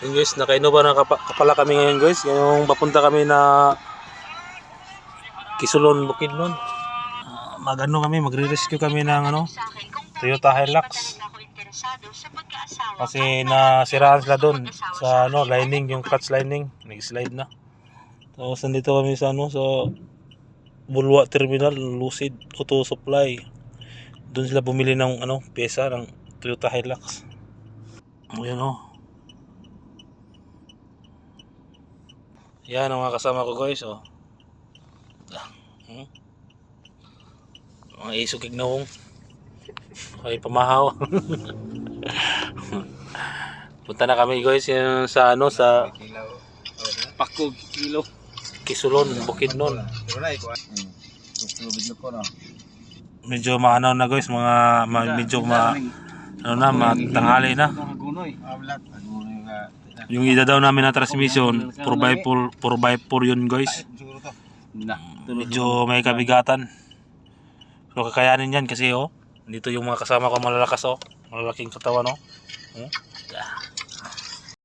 Yun guys, naka-Innova na kapala kami ngayon guys. Yung papunta kami na Kisulon, Bukidnon. Magre-rescue kami ng Toyota Hilux. Kasi nasiraan sila doon sa lining, yung clutch lining, nag-slide na. Tapos nandito kami sa sa Bulwa Terminal, Lucid Auto Supply. Doon sila bumili ng pyesa ng Toyota Hilux. Ayan Yan ang mga kasama ko guys Mga isukig na ay pamahaw. Punta na kami guys sa Pakog kilo. Kisulon, Bukidnon. Medyo maanaw na guys, medyo matanghali na. Yung idadaw namin na transmission 4x4 yun guys. Medyo may kabigatan. So kakayanin yan kasi dito yung mga kasama ko malalakas malalaking katawan